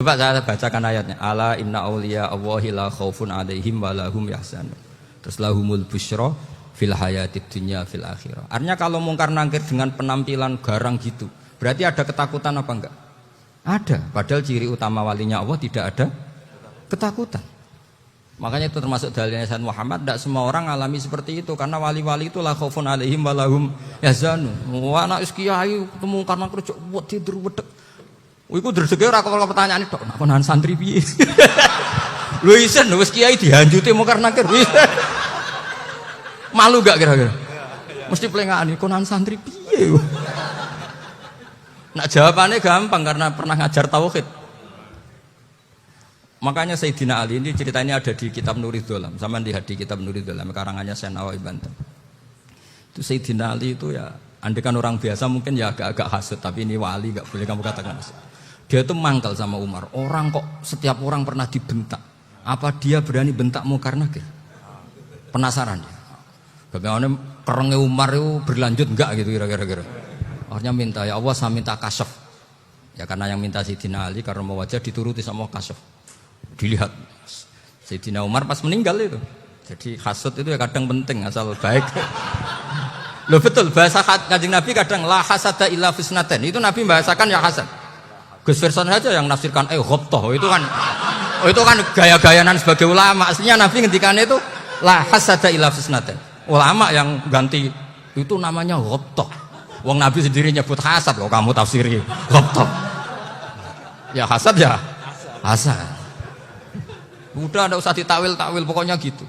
Coba saya bacakan ayatnya. Ala inna awliya Allahi la khaufun alaihim wa lahum yahzanun. Terus lahumul busyra fil hayatid dunya fil akhirah. Artinya kalau mungkar nangkir dengan penampilan garang gitu, berarti ada ketakutan apa enggak? Ada. Padahal ciri utama walinya Allah tidak ada ketakutan. Makanya itu termasuk dalilnya Sayyid Muhammad. Tidak semua orang alami seperti itu. Karena wali-wali itu la khaufun alaihim wa lahum yahzanun. Wah anak kiai ketemu karena kerja tidur wedek. Iku dreseke ora kok pertanyaan itu, nak konan santri piye? Lho isen wis kiai dihanjuti mungkar nakir. Malu gak kira-kira? Mesti plengane konan santri piye? Nak jawabannya gampang karena pernah ngajar tauhid. Makanya Sayyidina Ali ini ceritanya ada di kitab Nurul Dholam. Sama lihat di kitab Nurul Dholam karangannya Syekh Nawawi Banten. Itu Sayyidina Ali itu ya, andekan orang biasa mungkin ya agak-agak hasud, tapi ini wali gak boleh kamu katakan hasud. Dia itu mangkal sama Umar. Orang kok setiap orang pernah dibentak. Apa dia berani bentak mungkar nakir? Penasaran dia. Bagaimana kerengnya Umar itu berlanjut enggak gitu kira-kira. Akhirnya minta, ya Allah saya minta kasyaf. Ya karena yang minta Sayyidina Ali karena mau wajah dituruti sama kasyaf. Dilihat Sayyidina Umar pas meninggal itu. Jadi hasud itu ya kadang penting asal baik. Loh betul bahasa Kanjeng Nabi kadang la hasada illa fisnaten. Itu Nabi membahasakan ya hasad. Gus Verson saja yang nafsirkan ghobtoh itu kan gaya-gayanan sebagai ulama. Aslinya Nabi ngendikannya itu la hasada illa fisnaten. Ulama yang ganti itu namanya ghobtoh. Wong Nabi sendiri nyebut hasad loh, kamu tafsiri ghobtoh. Ya hasad ya hasad. Udah enggak usah ditakwil-takwil pokoknya gitu.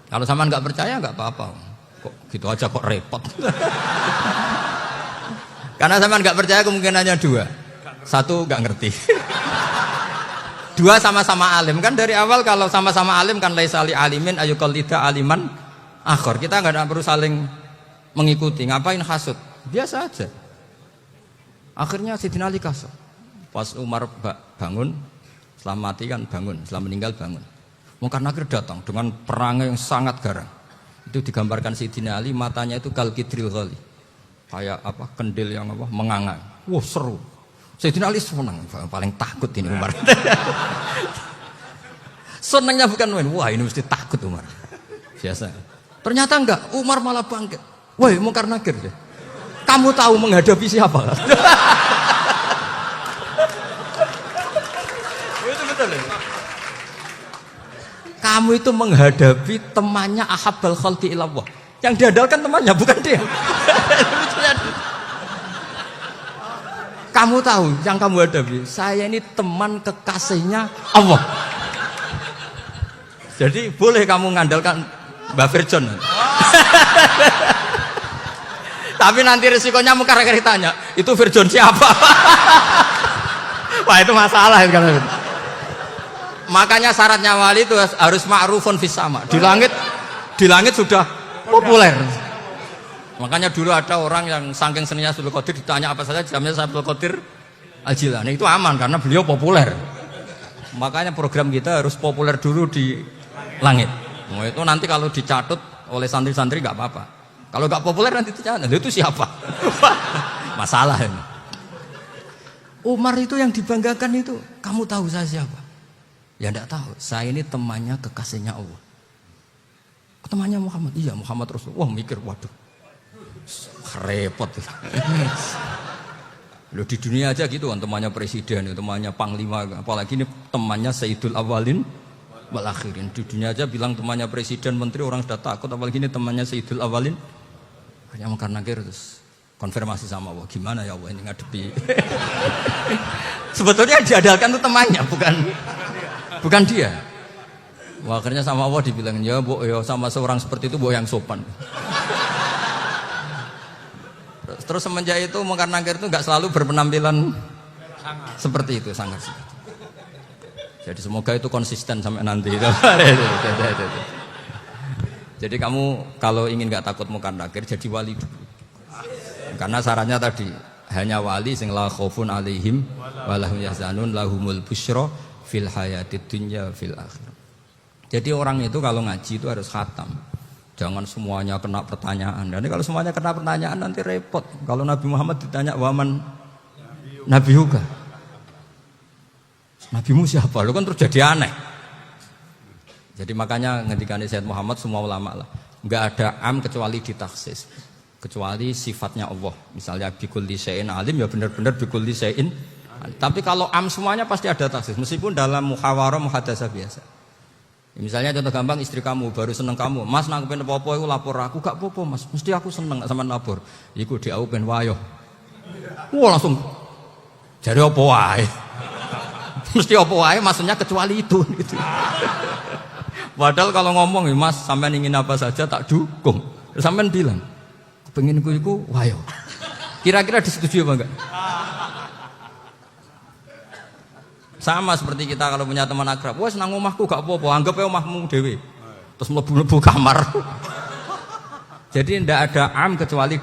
Kalau sama nggak percaya nggak apa-apa. Kok gitu aja kok repot. Karena sama nggak percaya kemungkinannya dua. Satu nggak ngerti. Dua sama-sama alim. Kan dari awal kalau sama-sama alim kan laisa li alimin ayuqallida aliman akhor. Kita nggak perlu saling mengikuti. Ngapain hasud? Biasa aja. Akhirnya Sayyidina Ali kasar. Pas Umar bangun, setelah mati kan bangun, setelah meninggal bangun. Mungkar nakir datang dengan perang yang sangat garang. Itu digambarkan Sayyidina Ali, matanya itu kal kidril ghali. Kayak apa? Kendil yang apa? Mengangang. Wah, seru. Sayyidina Ali senang, paling takut ini Umar. Senangnya bukan main, wah ini mesti takut Umar. Biasa. Ternyata enggak, Umar malah bangkit. Woi, mungkar nakir deh. Kamu tahu menghadapi siapa? Itu betul ya? Kamu itu menghadapi temannya ahabbal khalqi ilallah. Yang diandalkan temannya bukan dia. Kamu tahu yang kamu hadapi, saya ini teman kekasihnya Allah. Jadi boleh kamu ngandalkan Mbak Virjon. Tapi nanti resikonya mungkar nakir ditanya, itu Virjon siapa? Wah itu masalah kan. Makanya syaratnya wali itu harus ma'rufun fis sama. Di langit sudah populer. Makanya dulu ada orang yang saking seninya Abdul Qadir ditanya apa saja jamnya Abdul Qadir Al-Jilani itu aman karena beliau populer. Makanya program kita harus populer dulu di langit. Nah, itu nanti kalau dicatut oleh santri-santri nggak apa-apa. Kalau nggak populer nanti dicatat, itu siapa? Masalah ini. Umar itu yang dibanggakan itu, kamu tahu saya siapa? Ya enggak tahu. Saya ini temannya kekasihnya Allah. Temannya Muhammad. Iya Muhammad Rasulullah. Wah mikir, waduh. Repot. Loh di dunia aja gitu kan temannya presiden, temannya panglima, apalagi ini temannya Sayyidul Awalin wal Akhirin. Di dunia aja bilang temannya presiden, menteri orang sudah takut, apalagi ini temannya Sayyidul Awalin. Hanya mungkar nakir terus konfirmasi sama Allah, gimana ya Allah ini ngadepi. Sebetulnya diadalkan itu temannya, bukan dia. Wah, akhirnya sama Allah dibilang, ya bu, ya sama seorang seperti itu bu yang sopan. Terus semenjak itu mungkar nakir itu nggak selalu berpenampilan seperti itu, sangat. Jadi semoga itu konsisten sampai nanti. Jadi kamu kalau ingin nggak takut mungkar nakir jadi wali dulu. Karena syaratnya tadi hanya wali sing la khaufun alaihim walahum yahzanun lahumul busyra fil hayatid dunya fil akhirah. Jadi orang itu kalau ngaji itu harus khatam. Jangan semuanya kena pertanyaan. Dan kalau semuanya kena pertanyaan nanti repot. Kalau Nabi Muhammad ditanya waman Nabi Huga. Nabimu siapa? Lo kan terus jadi aneh. Jadi makanya ngendikane Sayyid Muhammad semua ulama lah, enggak ada am kecuali ditaksis. Kecuali sifatnya Allah. Misalnya bikulli syai'in alim ya benar-benar bikulli syai'in. Tapi kalau am semuanya pasti ada taksis meskipun dalam muhawarah muhadasah biasa. Misalnya contoh gampang, istri kamu baru seneng kamu, Mas nak pengen apa-apa aku lapor aku, gak apa-apa Mas, mesti aku seneng sama lapor. Iku di aku pengen wayo. Wah langsung jadi apa wae. Mesti apa wae maksudnya kecuali itu gitu. Padahal kalau ngomong, Mas sampean ingin apa saja tak dukung. Sampean bilang, pengen iku wayo. Kira-kira disetujui apa enggak? Sama seperti kita kalau punya teman akrab, wes nang omahku gak apa-apa, anggap aja omahmu dhewe. Terus mlebu-mlebu kamar. Jadi tidak ada am kecuali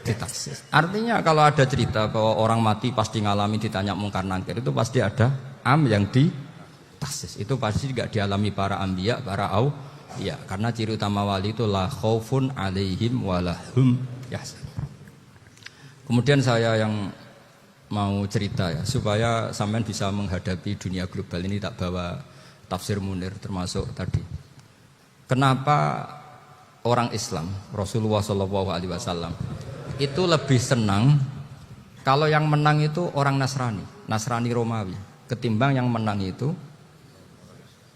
ditaksis. Artinya kalau ada cerita bahwa orang mati pasti ngalami ditanya mungkar nangkir, itu pasti ada am yang ditaksis. Itu pasti tidak dialami para anbiya, para auliya. Karena ciri utama wali itu la khaufun alaihim walahum yahzanun. Kemudian saya yang mau cerita ya, supaya sampean bisa menghadapi dunia global ini, tak bawa tafsir Munir termasuk tadi. Kenapa orang Islam, Rasulullah SAW itu lebih senang kalau yang menang itu orang Nasrani Romawi, ketimbang yang menang itu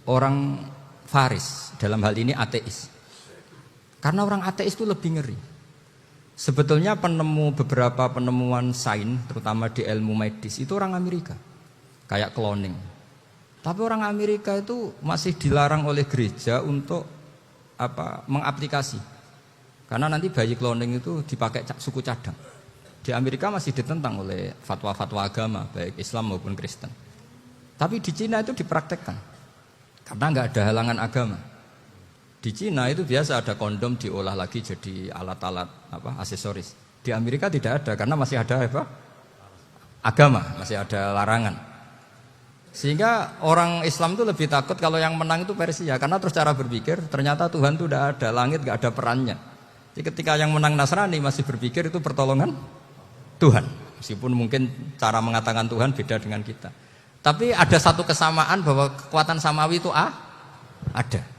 orang Faris, dalam hal ini ateis. Karena orang ateis itu lebih ngeri. Sebetulnya beberapa penemuan sains, terutama di ilmu medis, itu orang Amerika, kayak cloning. Tapi orang Amerika itu masih dilarang oleh gereja untuk mengaplikasi, karena nanti bayi cloning itu dipakai suku cadang. Di Amerika masih ditentang oleh fatwa-fatwa agama, baik Islam maupun Kristen. Tapi di Cina itu dipraktekkan, karena nggak ada halangan agama. Di Cina itu biasa ada kondom diolah lagi jadi alat-alat aksesoris. Di Amerika tidak ada karena masih ada agama, masih ada larangan. Sehingga orang Islam itu lebih takut kalau yang menang itu Persia, karena terus cara berpikir ternyata Tuhan itu tidak ada, langit tidak ada perannya. Jadi ketika yang menang Nasrani masih berpikir itu pertolongan Tuhan, meskipun mungkin cara mengatakan Tuhan beda dengan kita. Tapi ada satu kesamaan bahwa kekuatan samawi itu ada.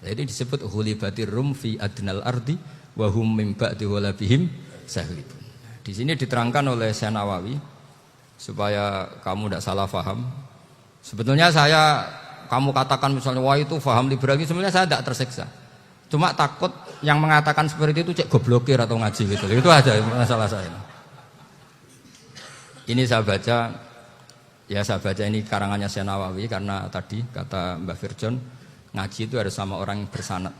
Jadi disebut hulibatir rum fi adnal ardi wa hum min ba'di ghalabihim sahlibun. Di sini diterangkan oleh Syekh Nawawi supaya kamu tidak salah paham. Sebetulnya kamu katakan misalnya wah itu paham liberal, sebenarnya saya tidak tersiksa. Cuma takut yang mengatakan seperti itu cek goblokir atau ngaji gitu. Itu aja masalah saya. Ini saya baca ini karangannya Syekh Nawawi, karena tadi kata Mbak Firjon, ngaji itu harus sama orang yang bersanad.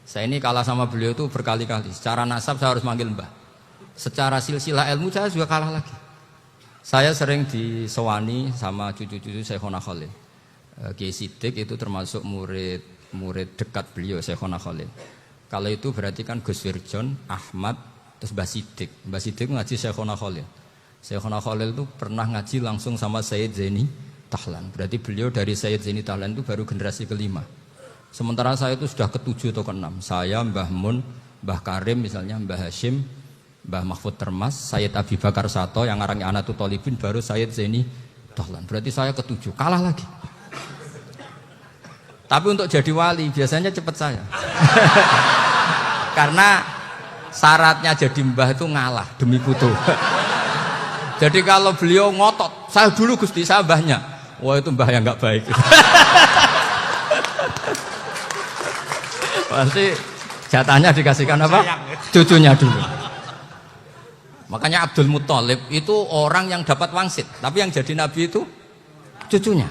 Saya ini kalah sama beliau itu berkali-kali. Secara nasab saya harus manggil Mbah. Secara silsilah ilmu saya juga kalah lagi. Saya sering disewani sama cucu-cucu Syekhona Khalil. Kiai Siddiq itu termasuk murid dekat beliau, Syekhona Khalil. Kalau itu berarti kan Gus Firjon, Ahmad, terus Mbah Siddiq. Mbah Siddiq ngaji Syekhona Khalil. Syekhona Khalil itu pernah ngaji langsung sama Sayyid Zaini Tahlan. Berarti beliau dari Sayyid Zaini Tahlan itu baru generasi kelima. Sementara saya itu sudah ke-7 atau ke-6. Saya, Mbah Mun, Mbah Karim misalnya, Mbah Hashim, Mbah Mahfud Termas, Sayyid Abi Bakar Sato, yang ngarangnya Anatul Thalibin, baru Sayyid Zaini Tahlan. Berarti saya ke-7, kalah lagi. Tapi untuk jadi wali biasanya cepat saya. Karena syaratnya jadi mbah itu ngalah demi putu. Jadi kalau beliau ngotot, saya dulu Gusti, saya mbahnya. Wah itu mbah yang nggak baik. Pasti jatahnya dikasihkan apa? Cucunya dulu. Makanya Abdul Muthalib itu orang yang dapat wangsit, tapi yang jadi nabi itu cucunya.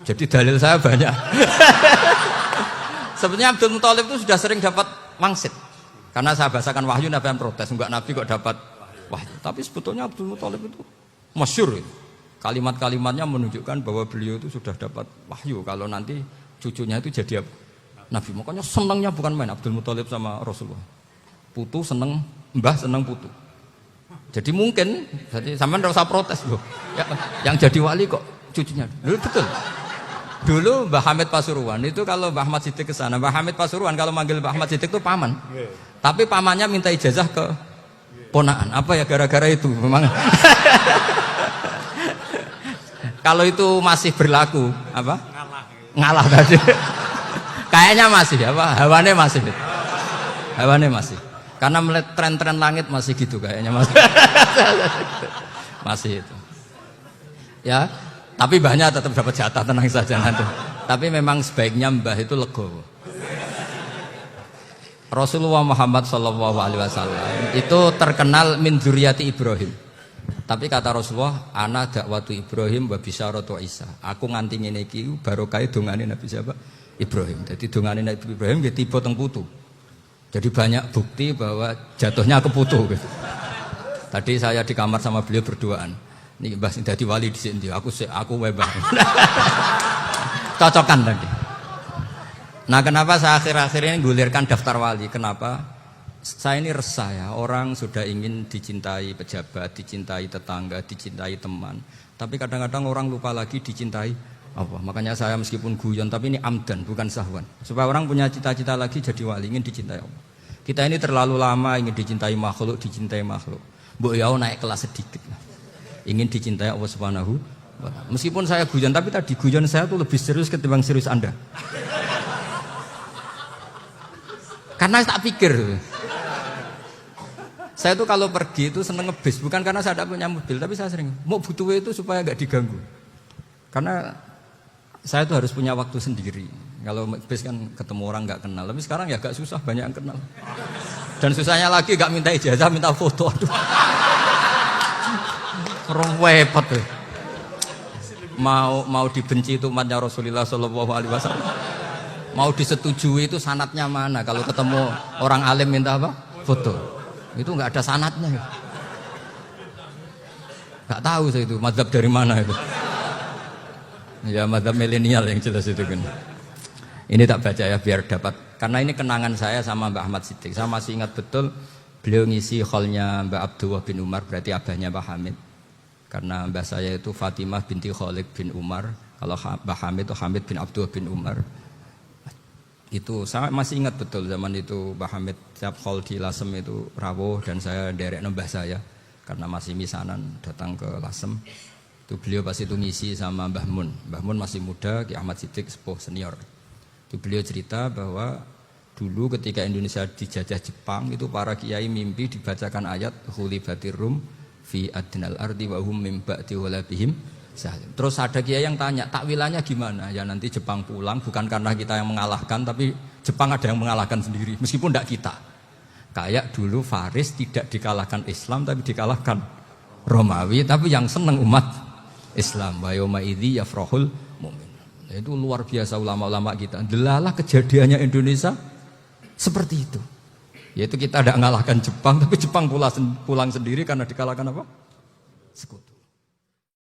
Jadi dalil saya banyak. Sebenarnya Abdul Muthalib itu sudah sering dapat wangsit. Karena saya bahasakan wahyu, nabi yang protes, enggak nabi kok dapat wahyu. Tapi sebetulnya Abdul Muthalib itu masyhur. Kalimat-kalimatnya menunjukkan bahwa beliau itu sudah dapat wahyu kalau nanti cucunya itu jadi nabi. Makanya senangnya bukan main Abdul Muthalib sama Rasulullah. Putu seneng, mbah seneng putu. Jadi mungkin, jadi sampean enggak usah protes loh. Ya, yang jadi wali kok cucunya. Betul. Dulu Mbah Hamid Pasuruan itu kalau Mbah Ahmad Siddiq ke sana, Mbah Hamid Pasuruan kalau manggil Mbah Ahmad Siddiq itu paman. Tapi pamannya minta ijazah ke ponakan. Apa ya gara-gara itu memang. Kalau itu masih berlaku apa? Ngalah tadi. Kayaknya masih apa? Hawane masih. Hawane masih. Karena melihat tren-tren langit masih gitu kayaknya masih. Masih itu. Ya, tapi banyak tetap dapat jatah, tenang saja nanti. Tapi memang sebaiknya mbah itu legowo. Rasulullah Muhammad SAW itu terkenal min dzurriyyati Ibrahim. Tapi kata Rasulullah, ana dakwatu Ibrahim wa bisyaratu Isa. Aku nganti ngene iki barokah dongane Nabi siapa? Ibrahim. Jadi dongane Nabi Ibrahim nggih tiba teng putu. Jadi banyak bukti bahwa jatuhnya ke putu gitu. Tadi saya di kamar sama beliau berduaan. Nih Mbah sing dadi wali di sini. Aku webah. Cocokan tadi. Nah, kenapa saya akhir-akhir ini gulirkan daftar wali? Kenapa? Saya ini resah ya, orang sudah ingin dicintai pejabat, dicintai tetangga, dicintai teman. Tapi kadang-kadang orang lupa lagi dicintai Allah. Makanya saya meskipun guyon, tapi ini amdan, bukan sahwan. Supaya orang punya cita-cita lagi jadi wali, ingin dicintai Allah. Kita ini terlalu lama ingin dicintai makhluk. Mbok ya naik kelas sedikit lah. Ingin dicintai Allah Subhanahu wa Ta'ala. Meskipun saya guyon, tapi tadi guyon saya tuh lebih serius ketimbang serius Anda. Karena tak pikir, saya tuh kalau pergi itu seneng ngebis, bukan karena saya tidak punya mobil, tapi saya sering mau butuh itu supaya nggak diganggu. Karena saya tuh harus punya waktu sendiri. Kalau ngebis kan ketemu orang nggak kenal, tapi sekarang ya agak susah, banyak yang kenal. Dan susahnya lagi nggak minta ijazah, minta foto. Aduh, repot tuh. Mau dibenci itu umatnya Rasulullah SAW. Mau disetujui itu sanatnya mana? Kalau ketemu orang alim minta apa? Foto. Itu nggak ada sanatnya. Nggak tahu saya itu mazhab dari mana itu. Ya mazhab milenial yang jelas itu kan. Ini tak baca ya biar dapat. Karena ini kenangan saya sama Mbak Ahmad Siddiq. Saya masih ingat betul beliau ngisi hallnya Mbak Abdullah bin Umar, berarti abahnya Mbak Hamid. Karena mbah saya itu Fatimah binti Khalid bin Umar. Kalau Mbak Hamid itu Hamid bin Abdullah bin Umar. Itu saya masih ingat betul zaman itu Mbah Hamid tiap hall di Lasem itu rawuh dan saya derek nembah saya karena masih misanan datang ke Lasem. Itu beliau pas itu ngisi sama Mbah Mun. Mbah Mun masih muda, Ki Ahmad Siddiq sepuh senior. Itu beliau cerita bahwa dulu ketika Indonesia dijajah Jepang itu para kiai mimpi dibacakan ayat Khulifatir Rum fi adnal ardi wa hum mim ba'di walabihim. Terus ada kiai yang tanya, takwilannya gimana? Ya nanti Jepang pulang, bukan karena kita yang mengalahkan, tapi Jepang ada yang mengalahkan sendiri, meskipun tidak kita. Kayak dulu Faris tidak dikalahkan Islam, tapi dikalahkan Romawi, tapi yang senang umat Islam. Wa yauma idzi yafrahul mu'min. Itu luar biasa ulama-ulama kita. Delalah kejadiannya Indonesia seperti itu. Yaitu kita tidak mengalahkan Jepang, tapi Jepang pulang sendiri karena dikalahkan apa? Sekutu.